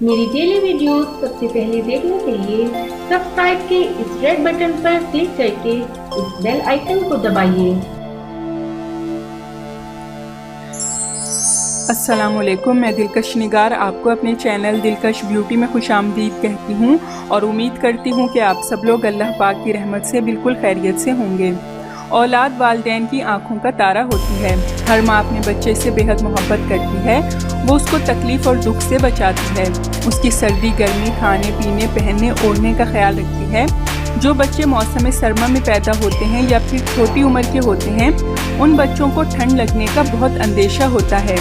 मेरी daily videos सबसे पहले देखने के लिए सब्सक्राइब के इस रेड बटन पर क्लिक करके इस बेल आइकन को दबाइए। अस्सलामुअलैकुम, मैं दिलकश निगार आपको अपने चैनल दिलकश ब्यूटी में खुशामदीद कहती हूँ और उम्मीद करती हूँ कि आप सब लोग अल्लाह पाक की रहमत से बिल्कुल खैरियत से होंगे। औलाद वालिदैन की आंखों का तारा होती है। हर माँ अपने बच्चे से बेहद मोहब्बत करती है। वो उसको तकलीफ़ और दुख से बचाती है, उसकी सर्दी गर्मी, खाने पीने, पहनने ओढ़ने का ख्याल रखती है। जो बच्चे मौसम सरमा में पैदा होते हैं या फिर छोटी उम्र के होते हैं, उन बच्चों को ठंड लगने का बहुत अंदेशा होता है।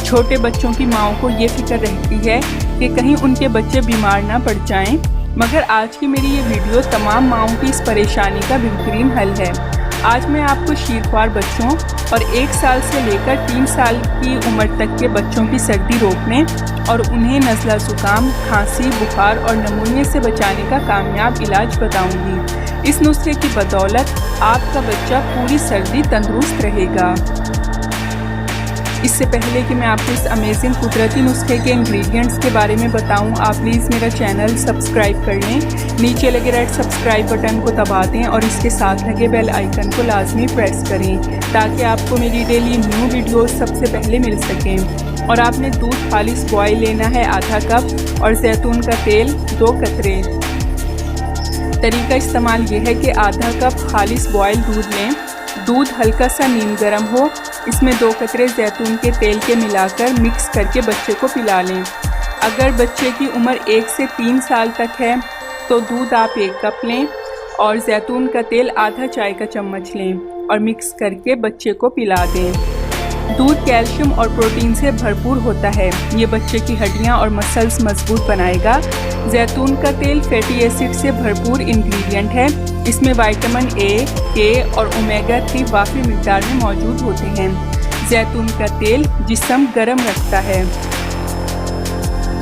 छोटे बच्चों की माँओं को ये फिक्र रहती है कि कहीं उनके बच्चे बीमार ना पड़ जाएं। मगर आज की मेरी ये वीडियो तमाम माँओं की इस परेशानी का बेहतरीन हल है। आज मैं आपको शीरख्वार बच्चों और 1 साल से लेकर 3 साल की उम्र तक के बच्चों की सर्दी रोकने और उन्हें नज़ला ज़ुकाम, खांसी, बुखार और नमूनिया से बचाने का कामयाब इलाज बताऊंगी। इस नुस्खे की बदौलत आपका बच्चा पूरी सर्दी तंदुरुस्त रहेगा। इससे पहले कि मैं आपको इस अमेजिंग कुदरती नुस्खे के इंग्रेडिएंट्स के बारे में बताऊं, आप प्लीज़ मेरा चैनल सब्सक्राइब कर लें। नीचे लगे रेड सब्सक्राइब बटन को दबा दें और इसके साथ लगे बेल आइकन को लाजमी प्रेस करें ताकि आपको मेरी डेली न्यू वीडियोस सबसे पहले मिल सकें। और आपने दूध खालिस बॉयल लेना है आधा कप और जैतून का तेल 2 कतरे। तरीका इस्तेमाल ये है कि आधा कप खालिस बॉयल दूध लें। दूध हल्का सा नीम गर्म हो, इसमें 2 कतरे जैतून के तेल के मिलाकर मिक्स करके बच्चे को पिला लें। अगर बच्चे की उम्र 1 से 3 साल तक है तो दूध आप 1 कप लें और जैतून का तेल आधा चाय का चम्मच लें और मिक्स करके बच्चे को पिला दें। दूध कैल्शियम और प्रोटीन से भरपूर होता है। ये बच्चे की हड्डियां और मसल्स मजबूत बनाएगा। जैतून का तेल फैटी एसिड से भरपूर इंग्रेडिएंट है। इसमें विटामिन ए, के और ओमेगा 3 वाफी मिकदार में मौजूद होते हैं। जैतून का तेल जिस्म गर्म रखता है।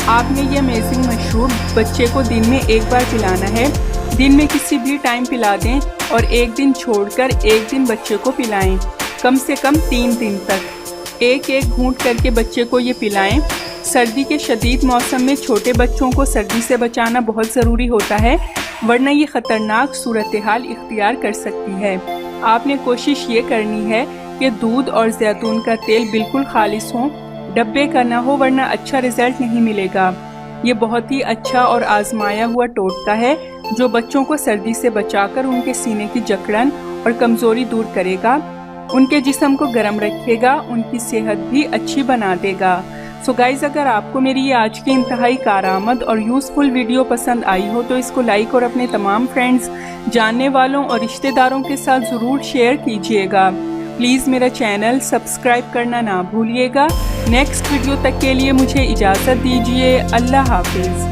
आपने ये अमेजिंग मशरूब बच्चे को दिन में 1 बार पिलाना है। दिन में किसी भी टाइम पिला दें और 1 दिन छोड़कर 1 दिन बच्चे को पिलाएं। कम से कम 3 दिन तक 1-1 घूंट करके बच्चे को ये पिलाएं। सर्दी के शदीद मौसम में छोटे बच्चों को सर्दी से बचाना बहुत ज़रूरी होता है, वरना ये ख़तरनाक सूरत हाल इख्तियार कर सकती है। आपने कोशिश ये करनी है कि दूध और जैतून का तेल बिल्कुल खालिस हो, डब्बे का ना हो, वरना अच्छा रिज़ल्ट नहीं मिलेगा। ये बहुत ही अच्छा और आजमाया हुआ टोटका है जो बच्चों को सर्दी से बचाकर उनके सीने की जकड़न और कमज़ोरी दूर करेगा, उनके जिस्म को गर्म रखेगा, उनकी सेहत भी अच्छी बना देगा। सो गाइज़, अगर आपको मेरी ये आज की इंतहाई कारआमद और यूज़फुल वीडियो पसंद आई हो तो इसको लाइक और अपने तमाम फ्रेंड्स, जानने वालों और रिश्तेदारों के साथ ज़रूर शेयर कीजिएगा। प्लीज़ मेरा चैनल सब्सक्राइब करना ना भूलिएगा। नेक्स्ट वीडियो तक के लिए मुझे इजाज़त दीजिए। अल्लाह हाफिज़।